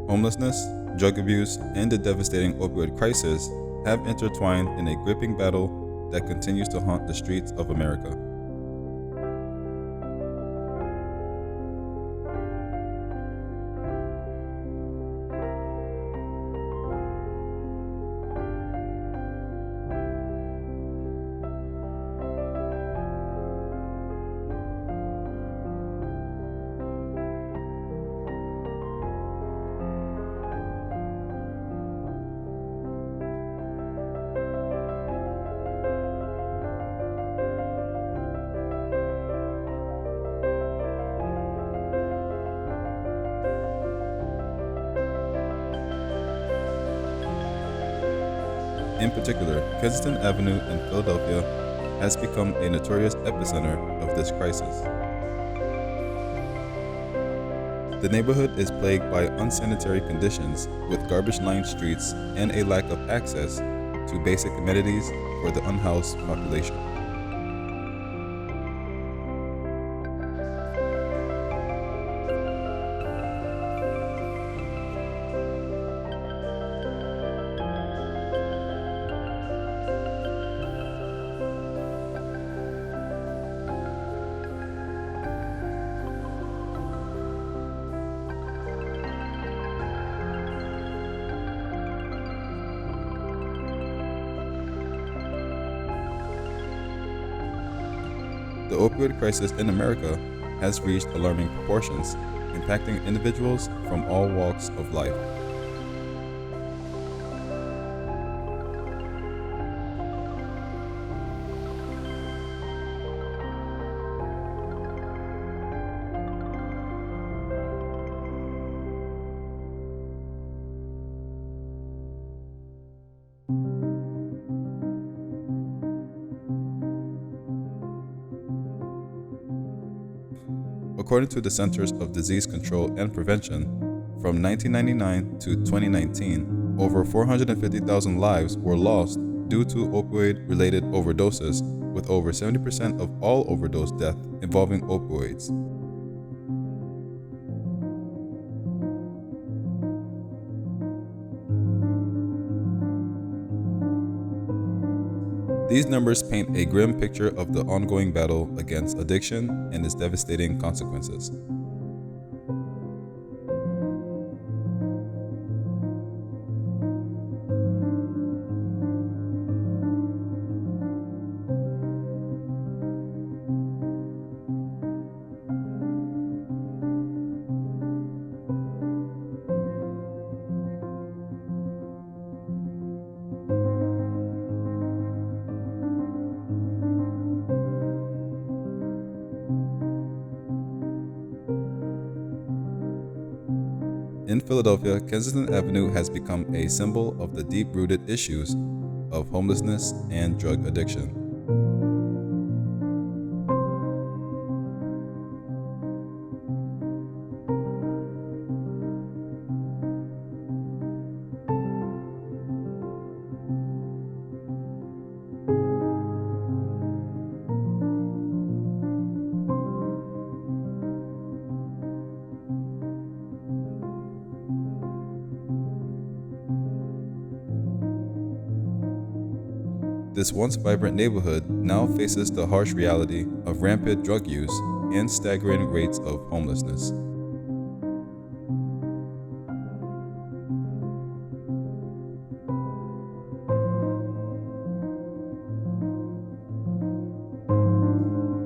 Homelessness, drug abuse, and the devastating opioid crisis have intertwined in a gripping battle that continues to haunt the streets of America. In particular, Kensington Avenue in Philadelphia has become a notorious epicenter of this crisis. The neighborhood is plagued by unsanitary conditions with garbage-lined streets and a lack of access to basic amenities for the unhoused population. The opioid crisis in America has reached alarming proportions, impacting individuals from all walks of life. According to the Centers of Disease Control and Prevention, from 1999 to 2019, over 450,000 lives were lost due to opioid-related overdoses, with over 70% of all overdose deaths involving opioids. These numbers paint a grim picture of the ongoing battle against addiction and its devastating consequences. In Philadelphia, Kensington Avenue has become a symbol of the deep-rooted issues of homelessness and drug addiction. This once vibrant neighborhood now faces the harsh reality of rampant drug use and staggering rates of homelessness.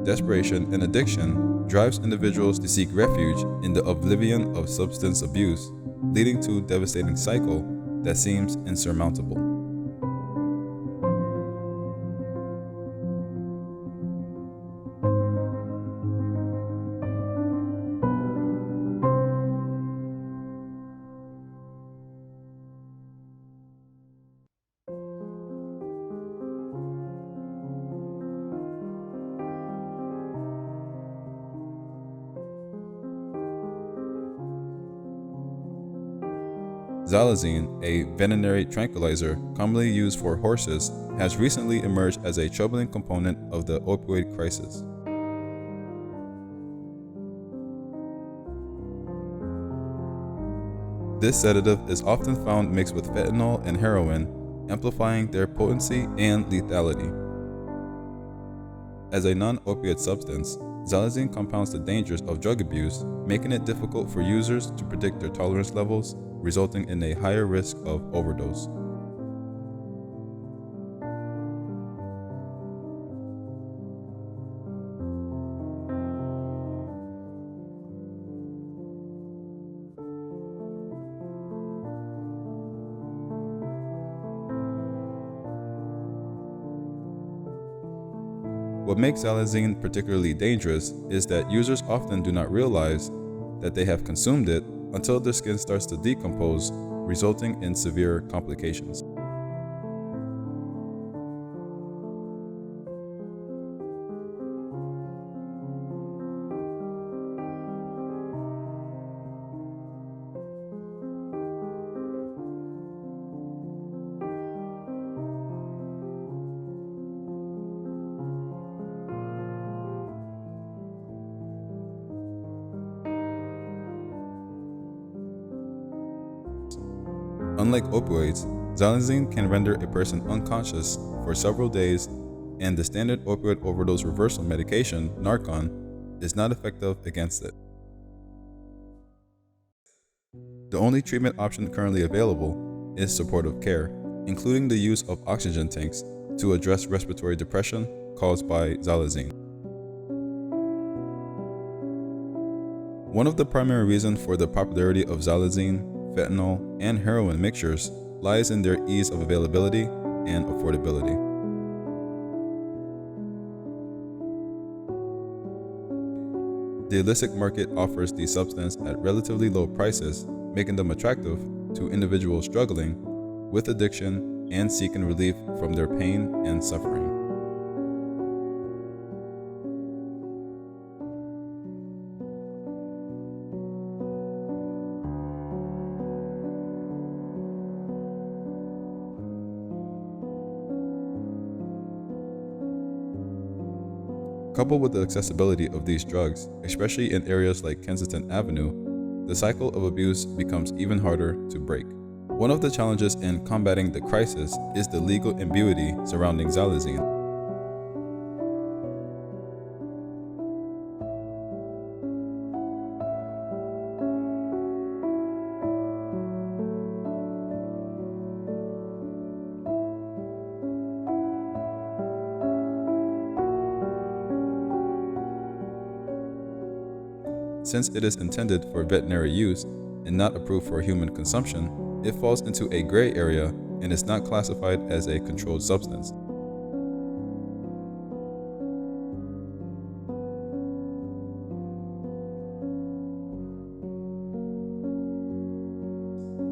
Desperation and addiction drives individuals to seek refuge in the oblivion of substance abuse, leading to a devastating cycle that seems insurmountable. Xylazine, a veterinary tranquilizer commonly used for horses, has recently emerged as a troubling component of the opioid crisis. This sedative is often found mixed with fentanyl and heroin, amplifying their potency and lethality. As a non-opioid substance, xylazine compounds the dangers of drug abuse, making it difficult for users to predict their tolerance levels, resulting in a higher risk of overdose. What makes xylazine particularly dangerous is that users often do not realize that they have consumed it until their skin starts to decompose, resulting in severe complications. Unlike opioids, xylazine can render a person unconscious for several days, and the standard opioid overdose reversal medication, Narcan, is not effective against it. The only treatment option currently available is supportive care, including the use of oxygen tanks to address respiratory depression caused by xylazine. One of the primary reasons for the popularity of xylazine, fentanyl, and heroin mixtures lies in their ease of availability and affordability. The illicit market offers these substances at relatively low prices, making them attractive to individuals struggling with addiction and seeking relief from their pain and suffering. Coupled with the accessibility of these drugs, especially in areas like Kensington Avenue, the cycle of abuse becomes even harder to break. One of the challenges in combating the crisis is the legal ambiguity surrounding xylazine. Since it is intended for veterinary use and not approved for human consumption, it falls into a gray area and is not classified as a controlled substance.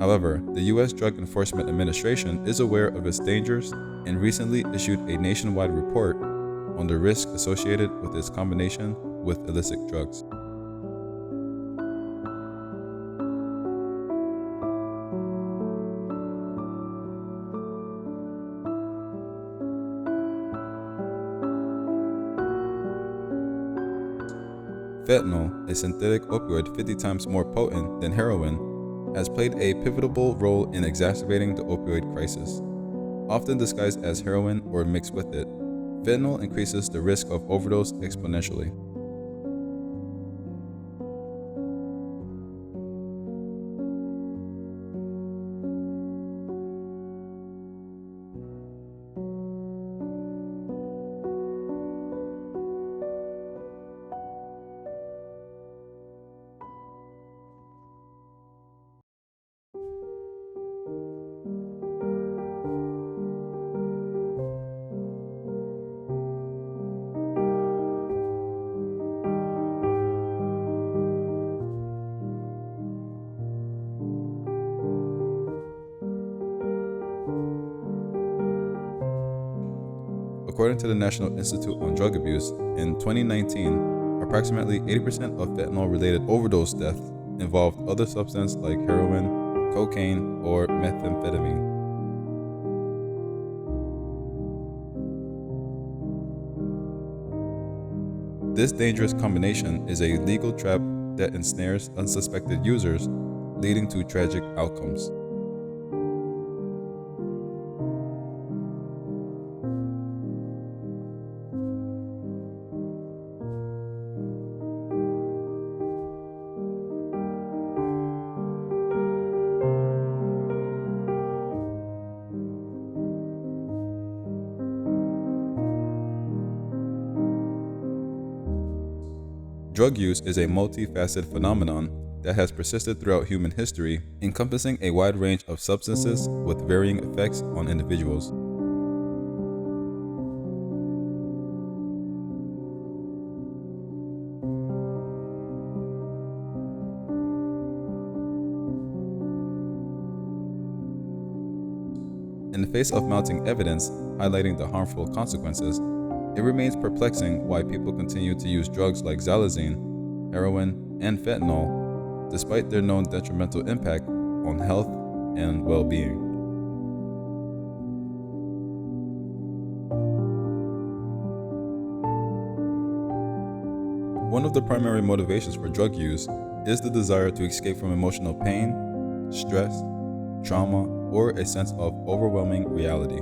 However, the U.S. Drug Enforcement Administration is aware of its dangers and recently issued a nationwide report on the risk associated with its combination with illicit drugs. Fentanyl, a synthetic opioid 50 times more potent than heroin, has played a pivotal role in exacerbating the opioid crisis. Often disguised as heroin or mixed with it, fentanyl increases the risk of overdose exponentially. According to the National Institute on Drug Abuse, in 2019, approximately 80% of fentanyl-related overdose deaths involved other substances like heroin, cocaine, or methamphetamine. This dangerous combination is a legal trap that ensnares unsuspected users, leading to tragic outcomes. Drug use is a multifaceted phenomenon that has persisted throughout human history, encompassing a wide range of substances with varying effects on individuals. In the face of mounting evidence highlighting the harmful consequences, it remains perplexing why people continue to use drugs like xylazine, heroin, and fentanyl, despite their known detrimental impact on health and well-being. One of the primary motivations for drug use is the desire to escape from emotional pain, stress, trauma, or a sense of overwhelming reality.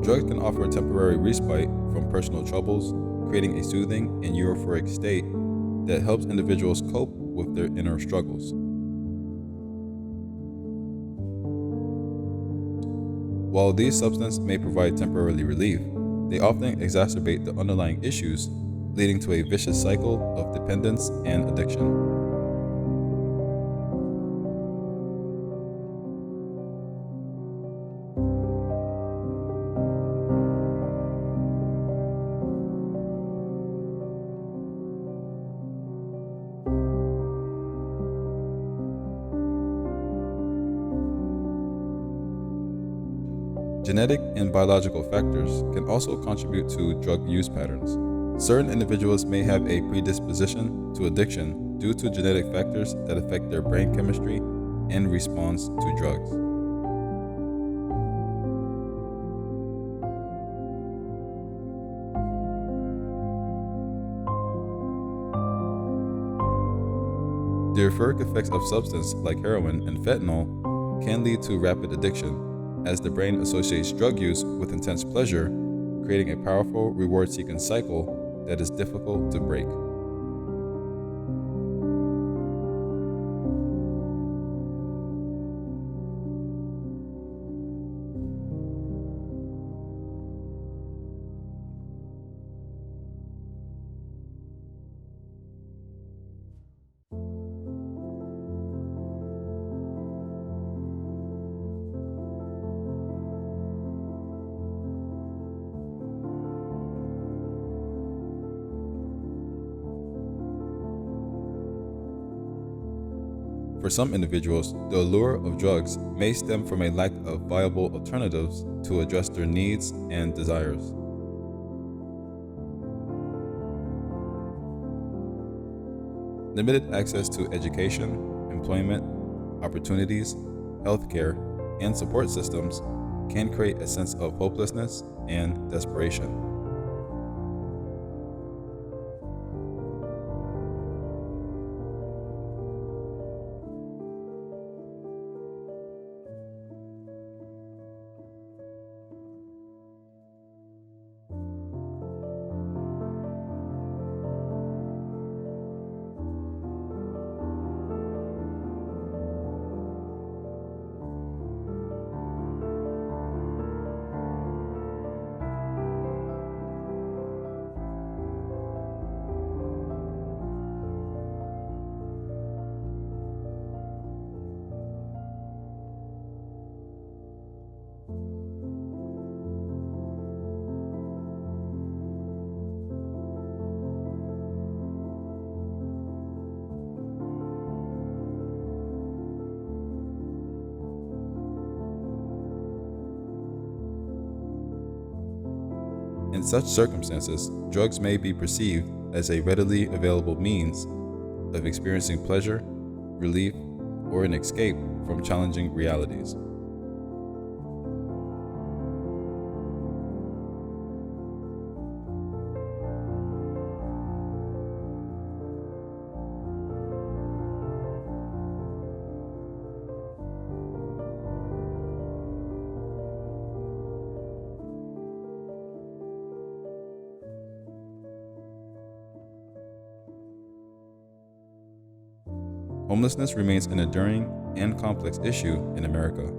Drugs can offer a temporary respite from personal troubles, creating a soothing and euphoric state that helps individuals cope with their inner struggles. While these substances may provide temporary relief, they often exacerbate the underlying issues, leading to a vicious cycle of dependence and addiction. Genetic and biological factors can also contribute to drug use patterns. Certain individuals may have a predisposition to addiction due to genetic factors that affect their brain chemistry and response to drugs. The euphoric effects of substances like heroin and fentanyl can lead to rapid addiction, as the brain associates drug use with intense pleasure, creating a powerful reward-seeking cycle that is difficult to break. For some individuals, the allure of drugs may stem from a lack of viable alternatives to address their needs and desires. Limited access to education, employment, opportunities, healthcare, and support systems can create a sense of hopelessness and desperation. In such circumstances, drugs may be perceived as a readily available means of experiencing pleasure, relief, or an escape from challenging realities. Homelessness remains an enduring and complex issue in America.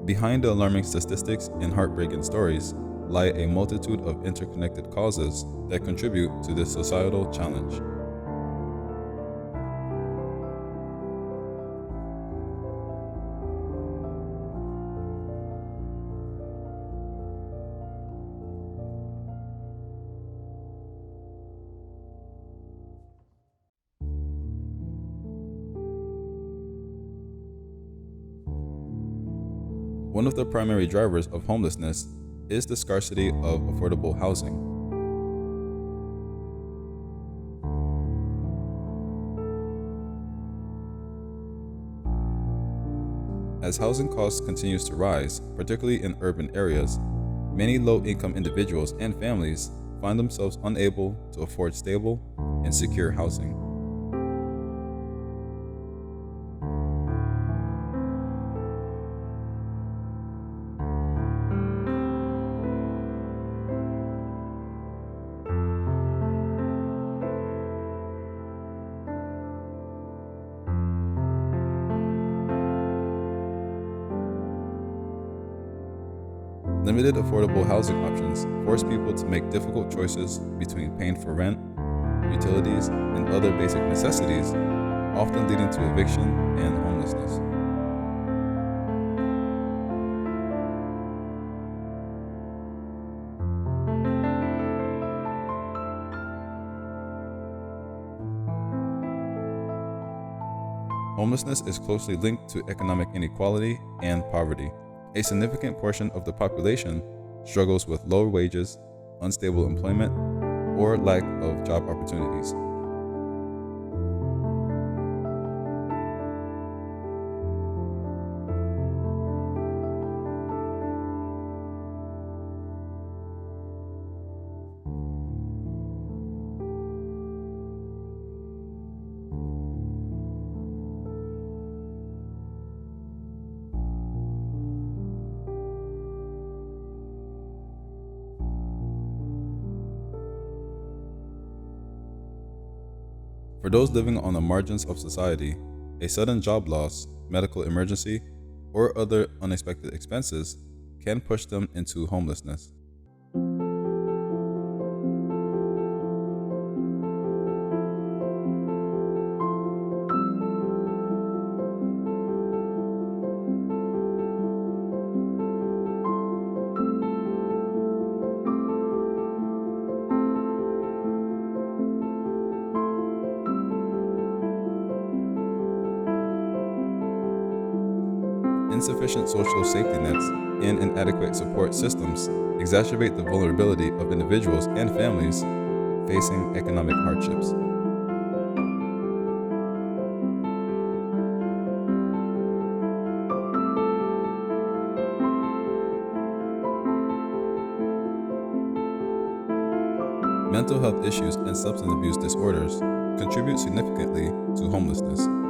Behind the alarming statistics and heartbreaking stories lie a multitude of interconnected causes that contribute to this societal challenge. One of the primary drivers of homelessness is the scarcity of affordable housing. As housing costs continues to rise, particularly in urban areas, many low-income individuals and families find themselves unable to afford stable and secure housing. Limited affordable housing options force people to make difficult choices between paying for rent, utilities, and other basic necessities, often leading to eviction and homelessness. Homelessness is closely linked to economic inequality and poverty. A significant portion of the population struggles with low wages, unstable employment, or lack of job opportunities. For those living on the margins of society, a sudden job loss, medical emergency, or other unexpected expenses can push them into homelessness. Insufficient social safety nets and inadequate support systems exacerbate the vulnerability of individuals and families facing economic hardships. Mental health issues and substance abuse disorders contribute significantly to homelessness.